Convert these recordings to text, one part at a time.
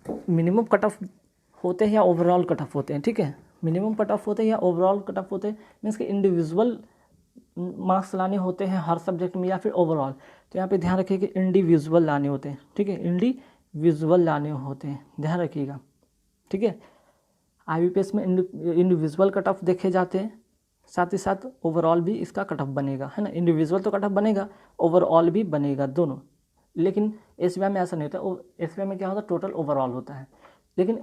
Minimum cut off होते हैं या ओवरऑल कट ऑफ होते हैं, ठीक है। मिनिमम कट ऑफ होते हैं या ओवरऑल कट ऑफ होते हैं, मीन्स कि इंडिविजुअल मार्क्स लाने होते हैं हर सब्जेक्ट में या फिर ओवरऑल। तो यहाँ पे ध्यान रखिए कि इंडिविजुअल लाने होते हैं, ठीक है, इंडिविजुअल लाने होते हैं, ध्यान रखिएगा, ठीक है। IBPS में इंडिविजुअल कट ऑफ देखे जाते हैं, साथ ही साथ ओवरऑल भी इसका कट ऑफ बनेगा, है ना। इंडिविजुअल तो कट ऑफ बनेगा, ओवरऑल भी बनेगा, दोनों। लेकिन SBI में ऐसा नहीं होता। SBI में क्या होता है, टोटल ओवरऑल होता है। लेकिन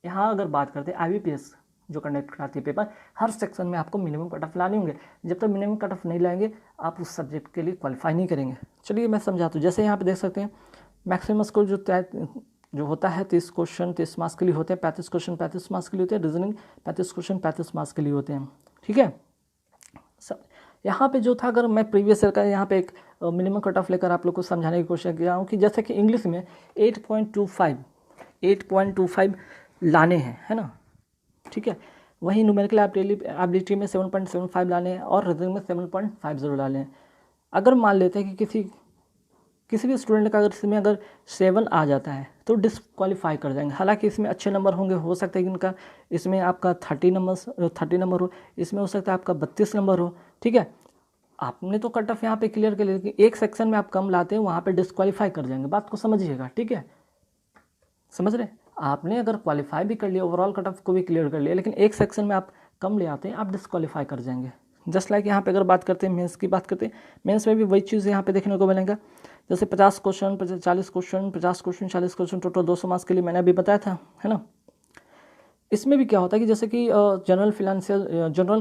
यहाँ अगर बात करते हैं IBPS जो कंडक्ट कराती है पेपर, हर सेक्शन में आपको मिनिमम कट ऑफ लाने होंगे। जब तक मिनिमम कट ऑफ नहीं लाएंगे आप उस सब्जेक्ट के लिए क्वालिफाई नहीं करेंगे। चलिए मैं समझाता हूँ। जैसे यहाँ पे देख सकते हैं मैक्सिमम स्कोर जो होता है 30 क्वेश्चन 30 मार्क्स के लिए होते हैं, 35 क्वेश्चन 35 मार्क्स के लिए होते हैं, रीजनिंग 35 क्वेश्चन 35 मार्क्स के लिए होते हैं, ठीक है। यहाँ पे जो था, अगर मैं प्रीवियस ईयर का यहाँ पे एक मिनिमम कट ऑफ लेकर आप लोग को समझाने की कोशिश किया हूँ कि जैसे कि इंग्लिश में 8.25 लाने हैं, है ना, ठीक है। वहीं न्यूमेरिकल एबिलिटी में 7.75 लाने हैं और रीजनिंग में 7.50 लाने हैं। अगर मान लेते हैं कि किसी भी स्टूडेंट का अगर इसमें अगर 7 आ जाता है तो डिस्क्वालीफाई कर जाएंगे। हालांकि इसमें अच्छे नंबर होंगे, हो सकता है कि इनका इसमें आपका 30 नंबर हो, इसमें हो सकता है आपका 32 नंबर हो, ठीक है। आपने तो कट ऑफ यहाँ पे क्लियर कर लिया, लेकिन एक सेक्शन में आप कम लाते हैं वहाँ पे डिस्क्वालीफाई कर जाएंगे। बात को समझिएगा, ठीक है, समझ रहे। आपने अगर क्वालिफाई भी कर लिया, ओवरऑल कट ऑफ को भी क्लियर कर लिया, लेकिन एक सेक्शन में आप कम ले आते हैं, आप डिस्क्वालीफाई कर जाएंगे। जस्ट लाइक यहाँ पे अगर बात करते हैं मेंस की बात करते हैं, मेंस में भी वही चीज़ यहाँ पे देखने को मिलेगा। जैसे 50 question 40 question 50 question 40 question total 200 marks के लिए मैंने अभी बताया था, है ना। इसमें भी क्या होता है कि जैसे कि जनरल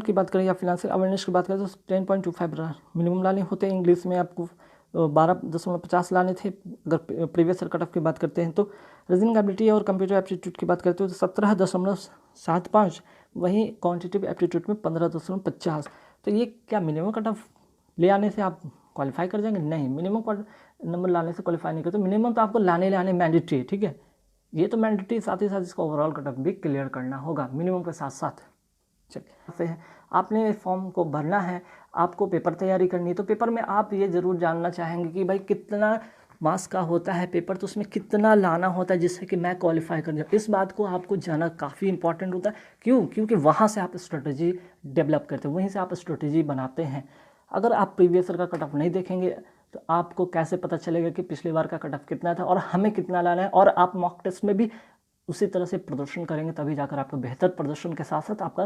की बात करें या फिनेंशियल अवेयरनेस की बात करें तो 10.25 मिनिमम लाने होते हैं। इंग्लिश में आपको 12.50 लाने थे अगर प्रीवियस ईयर कट ऑफ की बात करते हैं। तो रीजनिंग एबिलिटी और कंप्यूटर एप्टीट्यूड की बात करते हो तो 17.75, वहीं क्वांटिटेटिव एप्टीट्यूड में 15.50। तो ये क्या मिनिमम कट ऑफ ले आने से आप क्वालिफाई कर जाएंगे? नहीं, मिनिमम नंबर लाने से क्वालिफाई नहीं करते। मिनिमम तो आपको लाने मैंडेटरी है, ठीक है। ये तो मैंडेटरी, साथ ही साथ इसका ओवरऑल कट ऑफ भी क्लियर करना होगा मिनिमम के साथ साथ। चलिए, आपने फॉर्म को भरना है, आपको पेपर तैयारी करनी है। तो पेपर में आप ये ज़रूर जानना चाहेंगे कि भाई कितना मार्क्स का होता है पेपर, तो उसमें कितना लाना होता है जिससे कि मैं क्वालिफाई कर जाऊँ। इस बात को आपको जानना काफ़ी इंपॉर्टेंट होता है। क्यों? क्योंकि वहाँ से आप स्ट्रेटजी डेवलप करते हैं, वहीं से आप स्ट्रेटजी बनाते हैं। अगर आप प्रीवियस ईयर का कट ऑफ नहीं देखेंगे तो आपको कैसे पता चलेगा कि पिछली बार का कट ऑफ कितना था और हमें कितना लाना है। और आप मॉक टेस्ट में भी उसी तरह से प्रदर्शन करेंगे, तभी जाकर आपका बेहतर प्रदर्शन के साथ साथ आपका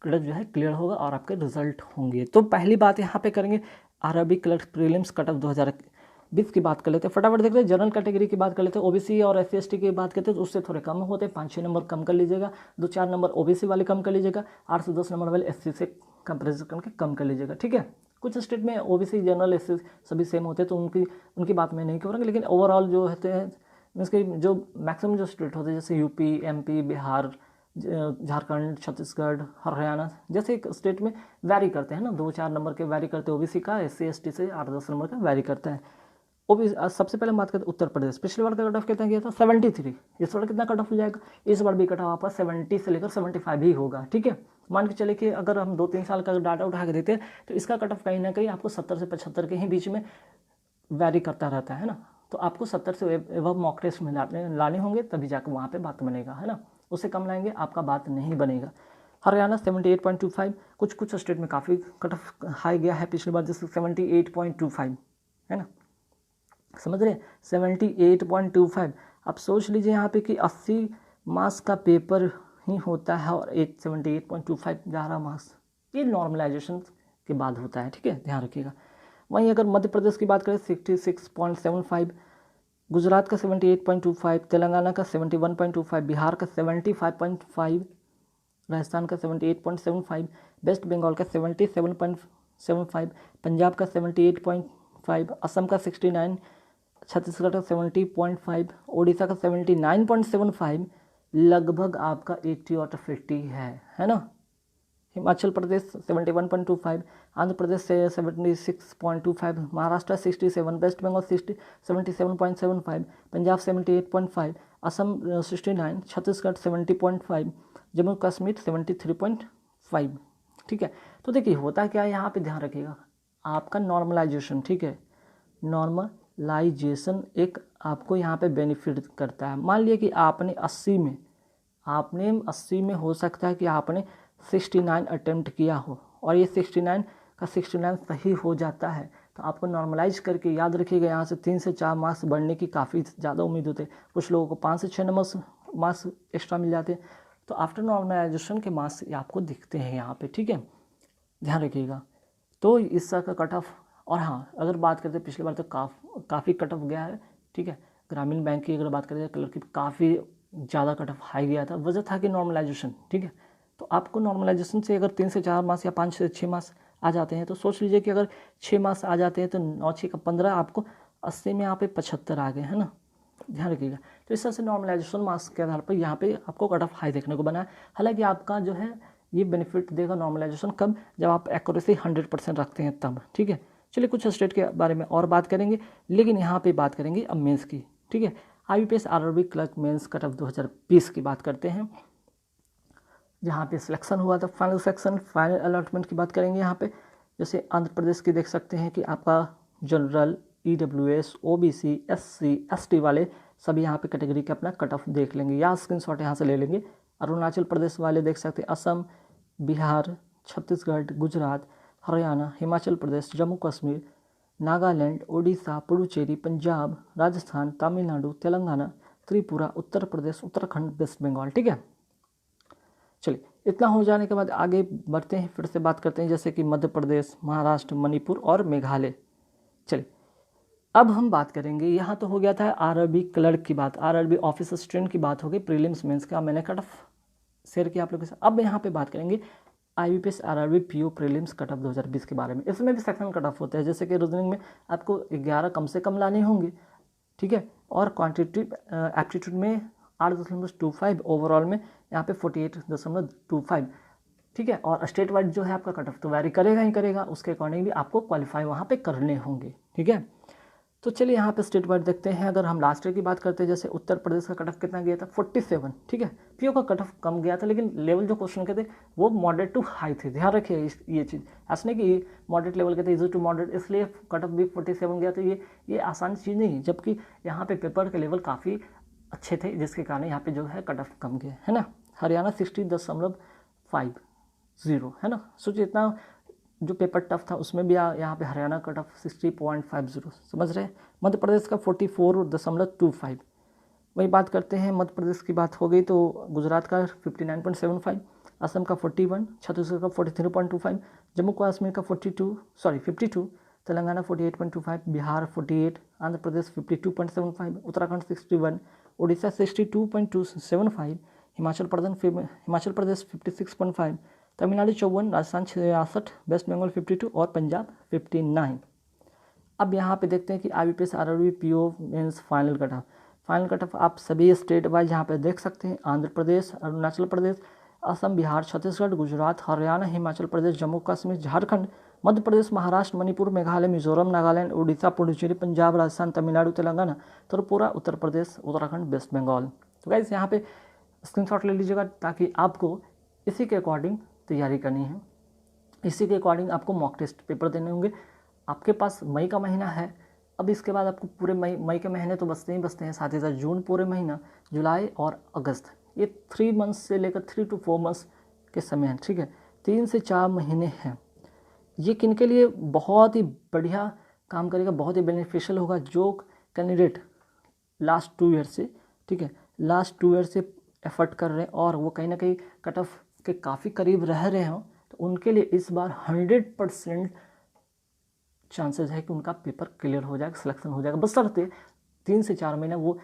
कट ऑफ जो है क्लियर होगा और आपके रिजल्ट होंगे। तो पहली बात यहाँ पे करेंगे RRB clerk prelims cut off 2020 की बात कर लेते हैं। फटाफट देख लेते हैं। जनरल कैटेगरी की बात कर लेते हैं, ओबीसी और SC/ST की बात करते हैं तो उससे थोड़े कम होते हैं, 5-6 नंबर कम कर लीजिएगा, 2-4 नंबर ओबीसी वाले कम कर लीजिएगा, 8 से 10 नंबर वाले SC से कंपेरिजन करके कम कर लीजिएगा, ठीक है। कुछ स्टेट में ओबीसी जनरल SC सभी सेम होते हैं तो उनकी बात मैं नहीं करूँगा, लेकिन ओवरऑल जो होते हैं मीन्स कि जो मैक्सिमम जो स्टेट होते हैं जैसे यूपी, MP, बिहार, झारखंड, छत्तीसगढ़, हरियाणा जैसे स्टेट में वैरी करते हैं ना, 2-4 नंबर के वैरी करते हैं। ओबीसी का SC/ST से 8-10 नंबर का वैरी करता है। ओबीसी सबसे पहले हम बात करते हैं उत्तर प्रदेश। पिछली बार का कट ऑफ कितना गया था? 73। इस बार कितना कट ऑफ हो जाएगा? इस बार भी कट ऑफ आपका 70 से लेकर 75 ही होगा, ठीक है। मान के चले कि अगर हम 2-3 साल का डाटा उठा के देते हैं तो इसका कट ऑफ कहीं ना कहीं आपको 70 से 75 के ही बीच में वैरी करता रहता है ना। तो आपको 70 से एबव मॉक टेस्ट में लाने होंगे, तभी जाकर वहाँ पे बात बनेगा, है ना। उससे कम लाएंगे आपका बात नहीं बनेगा। हरियाणा 78.25, कुछ स्टेट में काफ़ी कट ऑफ हाई गया है पिछली बार, जैसे 78.25, है ना, समझ रहे हैं, 78.25। आप सोच लीजिए यहाँ पे कि 80 मार्क्स का पेपर ही होता है और 78.25 जा रहा मार्क्स, ये नॉर्मलाइजेशन के बाद होता है, ठीक है, ध्यान रखिएगा। वहीं अगर मध्य प्रदेश की बात करें 66.75, गुजरात का 78.25, तेलंगाना का 71.25, बिहार का 75.5, राजस्थान का 78.75, वेस्ट बंगाल का 77.75, पंजाब का 78.5, असम का 69, छत्तीसगढ़ का 70.5, उड़ीसा का 79.75, लगभग आपका 80 आउट ऑफ 50 है ना। हिमाचल प्रदेश 71.25, आंध्र प्रदेश से 76.25, महाराष्ट्र 67, वेस्ट बंगाल 77.75, पंजाब 78.5, असम 69, छत्तीसगढ़ 70.5, जम्मू कश्मीर 73.5, ठीक है। तो देखिए होता क्या है यहाँ पे, ध्यान रखिएगा, आपका नॉर्मलाइजेशन, ठीक है, नॉर्मलाइजेशन एक आपको यहाँ पे बेनिफिट करता है। मान लिया कि आपने 80 में हो सकता है कि आपने 69 अटेम्प्ट किया हो और ये 69 का 69 सही हो जाता है, तो आपको नॉर्मलाइज करके याद रखिएगा यहाँ से 3 से 4 मार्क्स बढ़ने की काफ़ी ज़्यादा उम्मीद होती है। कुछ लोगों को 5 से 6 मार्क्स एक्स्ट्रा मिल जाते हैं। तो आफ्टर नॉर्मलाइजेशन के मार्क्स आपको दिखते हैं यहाँ पे, ठीक है, ध्यान रखिएगा। तो इस तरह का कट ऑफ। और हाँ, अगर बात करते हैं पिछली बार तो काफ़ी कट ऑफ गया है, ठीक है। ग्रामीण बैंक की अगर बात करें तो क्लर्क की काफ़ी ज़्यादा कट ऑफ हाई गया था, वजह था कि नॉर्मलाइजेशन, ठीक है। तो आपको नॉर्मलाइजेशन से अगर 3 से 4 मार्क्स या 5 से 6 मार्क्स आ जाते हैं तो सोच लीजिए कि अगर 6 मार्क्स आ जाते हैं तो 9 6 का 15, आपको 80 में यहाँ पे 75 आ गए, है ना, ध्यान रखिएगा। तो इस तरह से नॉर्मलाइजेशन मार्क्स के आधार पर यहाँ पे आपको कट ऑफ हाई देखने को बना है। हालांकि आपका जो है ये बेनिफिट देगा नॉर्मलाइजेशन कब, जब आप एक्यूरेसी 100% रखते हैं तब, ठीक है। चलिए कुछ स्टेट के बारे में और बात करेंगे, लेकिन यहाँ पे बात करेंगे अब मेंस की, ठीक है। IBPS RRB clerk mains cut off 2020 की बात करते हैं, जहाँ पे सिलेक्शन हुआ था। फाइनल सेक्शन, फाइनल अलॉटमेंट की बात करेंगे यहाँ पे। जैसे आंध्र प्रदेश की देख सकते हैं कि आपका general, EWS, OBC, SC, ST वाले सभी यहाँ पे कैटेगरी के अपना कट ऑफ देख लेंगे या स्क्रीनशॉट यहाँ से ले लेंगे। अरुणाचल प्रदेश वाले देख सकते हैं, असम, बिहार, छत्तीसगढ़, गुजरात, हरियाणा, हिमाचल प्रदेश, जम्मू कश्मीर, नागालैंड, उड़ीसा, पुडुचेरी, पंजाब, राजस्थान, तमिलनाडु, तेलंगाना, त्रिपुरा, उत्तर प्रदेश, उत्तराखंड, वेस्ट बंगाल, ठीक है। चलिए इतना हो जाने के बाद आगे बढ़ते हैं, फिर से बात करते हैं जैसे कि मध्य प्रदेश, महाराष्ट्र, मणिपुर और मेघालय। चलिए अब हम बात करेंगे, यहाँ तो हो गया था RRB क्लर्क की बात, RRB ऑफिस असिस्टेंट की बात हो गई, प्रीलिम्स मेंस का मैंने कट ऑफ शेयर किया आप लोगों के साथ। अब यहाँ पे बात करेंगे IBPS RRB PO prelims cut off 2020 के बारे में। इसमें भी सेक्शन कट ऑफ होते हैं, जैसे कि रीजनिंग में आपको 11 कम से कम लाने होंगे, ठीक है, और क्वांटिटेटिव एप्टीट्यूड में 8.25, ओवरऑल में यहाँ पे 48.25, ठीक है। और स्टेट वाइड जो है आपका कट ऑफ तो वैरी करेगा ही करेगा, उसके अकॉर्डिंग भी आपको क्वालिफाई वहाँ पे करने होंगे, ठीक है। तो चलिए यहाँ पे स्टेट वाइड देखते हैं। अगर हम लास्ट ईयर की बात करते हैं, जैसे उत्तर प्रदेश का कट ऑफ कितना गया था, 47, ठीक है। PO का कट ऑफ कम गया था, लेकिन लेवल जो क्वेश्चन के थे वो मॉडरेट टू हाई थे, ध्यान रखिए ये चीज़। ऐसा नहीं कि मॉडरेट लेवल के थे, इजी टू मॉडरेट, इसलिए कट ऑफ भी 47 गया। तो ये आसान चीज़ नहीं, जबकि यहाँ पे पेपर के लेवल काफ़ी अच्छे थे, जिसके कारण यहाँ पे जो है कट ऑफ कम गया, है ना। हरियाणा 60.50, है ना। सोचिए इतना जो पेपर टफ था उसमें भी यहाँ पे हरियाणा कट ऑफ 60.50, समझ रहे हैं। मध्य प्रदेश का 44.25। वही बात करते हैं, मध्य प्रदेश की बात हो गई तो गुजरात का 59.75, असम का 41, छत्तीसगढ़ का 43.25, जम्मू कश्मीर का 52, तेलंगाना 48.25, बिहार 48, आंध्र प्रदेश 52.75, उत्तराखंड 61, उड़ीसा 62.275, हिमाचल प्रदेश 56.5, तमिलनाडु 54, राजस्थान 66, वेस्ट बंगाल 52 और पंजाब 59। अब यहाँ पे देखते हैं कि IBPS RRB PO mains final cut off आप सभी स्टेट वाइज यहाँ पे देख सकते हैं। Andhra Pradesh, Arunachal Pradesh, Assam, Bihar, Chhattisgarh, Gujarat, Haryana, Himachal Pradesh, Jammu Kashmir, Jharkhand, Madhya Pradesh, Maharashtra, Manipur, Meghalaya, Mizoram, Nagaland, Orissa, Puducherry, Punjab, Rajasthan, Tamil Nadu, Telangana, Tripura, Uttar Pradesh, Uttarakhand, West Bengal. तो गाइस यहाँ पे स्क्रीनशॉट ले लीजिएगा, ताकि आपको इसी के अकॉर्डिंग तैयारी करनी है, इसी के अकॉर्डिंग आपको मॉक टेस्ट पेपर देने होंगे। आपके पास मई का महीना है, अब इसके बाद आपको पूरे मई के महीने तो बचते हैं, साथ ही साथ जून पूरे महीना, जुलाई और अगस्त, ये 3 मंथ्स से लेकर 3 to 4 मंथ्स के समय है, ठीक है। 3 से 4 महीने हैं। ये किन के लिए बहुत ही बढ़िया काम करेगा, बहुत ही बेनिफिशियल होगा, जो कैंडिडेट लास्ट 2 ईयर से, ठीक है, लास्ट 2 ईयर से एफर्ट कर रहे हैं और वो कहीं ना कहीं कट ऑफ के काफ़ी करीब रह रहे हों, तो उनके लिए इस बार 100% चांसेस है कि उनका पेपर क्लियर हो जाएगा, सिलेक्शन हो जाएगा। बशर्ते 3 से 4 महीने वो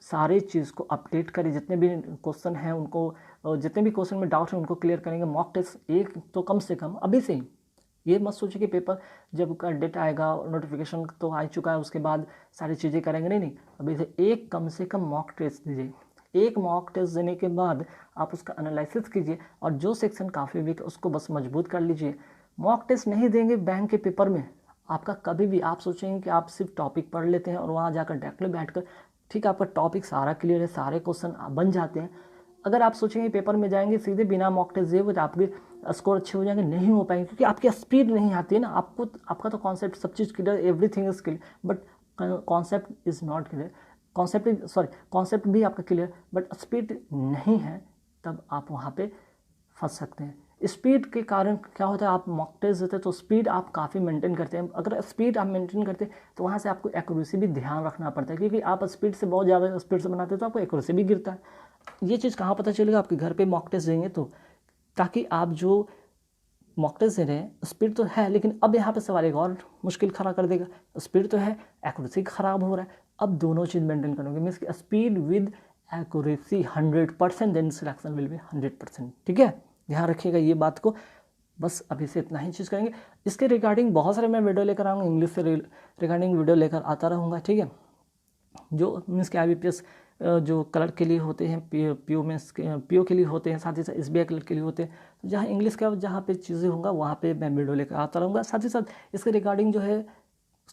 सारे चीज़ को अपडेट करें, जितने भी क्वेश्चन हैं उनको, जितने भी क्वेश्चन में डाउट हैं उनको क्लियर करेंगे। मॉक टेस्ट एक तो कम से कम अभी से ही, ये मत सोचिए कि पेपर जब का डेट आएगा, नोटिफिकेशन तो आ चुका है उसके बाद सारी चीज़ें करेंगे, नहीं, अभी से एक कम से कम मॉक टेस्ट दीजिए। एक मॉक टेस्ट देने के बाद आप उसका एनालिसिस कीजिए और जो सेक्शन काफ़ी वीक है उसको बस मजबूत कर लीजिए। मॉक टेस्ट नहीं देंगे बैंक के पेपर में, आपका कभी भी आप सोचेंगे कि आप सिर्फ टॉपिक पढ़ लेते हैं और वहाँ जाकर डायरेक्टली बैठकर, ठीक है, आपका टॉपिक सारा क्लियर है, सारे क्वेश्चन बन जाते हैं। अगर आप सोचेंगे पेपर में जाएंगे सीधे बिना मॉक टेस्ट दिए तो आपके स्कोर अच्छे हो जाएंगे, नहीं हो पाएंगे, क्योंकि आपकी स्पीड नहीं आती है ना। आपका तो कॉन्सेप्ट सब चीज़ clear, everything is clear, but concept is not clear. Concept भी आपका क्लियर, बट स्पीड नहीं है, तब आप वहाँ पे फंस सकते हैं। स्पीड के कारण क्या होता है, आप मॉक टेस्ट देते हैं तो स्पीड आप काफ़ी मेंटेन करते हैं। अगर स्पीड आप मेंटेन करते हैं तो वहाँ से आपको एक्यूरेसी भी ध्यान रखना पड़ता है, क्योंकि आप स्पीड से बहुत ज़्यादा स्पीड से बनाते हैं तो आपको एक्यूरेसी भी गिरता है। ये चीज़ कहाँ पता चलेगा, आपके घर पे मॉक टेस्ट देंगे तो, ताकि आप जो मॉक टेस्ट दे रहे हैं स्पीड तो है, लेकिन अब यहाँ पे सवाल एक और मुश्किल खड़ा कर देगा, स्पीड तो है, एक्यूरेसी खराब हो रहा है, अब दोनों चीज़ मेंटेन करोगे, मीन्स कि speed with accuracy 100%, then selection will be 100%। ठीक है, ध्यान रखिएगा ये बात को। बस अभी से इतना ही चीज़ करेंगे। इसके रिगार्डिंग बहुत सारे मैं वीडियो लेकर आऊँगा, इंग्लिश से रिगार्डिंग वीडियो लेकर आता रहूँगा। ठीक है, जो मीन्स के IBPS जो क्लर्क के लिए होते हैं, PO के लिए होते हैं, साथ ही साथ SBI क्लर्क के लिए होते हैं, तो जहाँ इंग्लिश का जहाँ पे चीज़ें होंगे वहाँ पे मैं वीडियो लेकर आता रहूँगा। साथ ही साथ इसके रिगार्डिंग जो है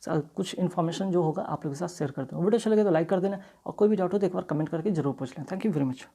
कुछ इन्फॉर्मेशन जो होगा आप लोगों के साथ शेयर करता हूँ। वीडियो अच्छा लगे तो लाइक कर देना, और कोई भी डाउट हो तो एक बार कमेंट करके जरूर पूछ लें। Thank you very much.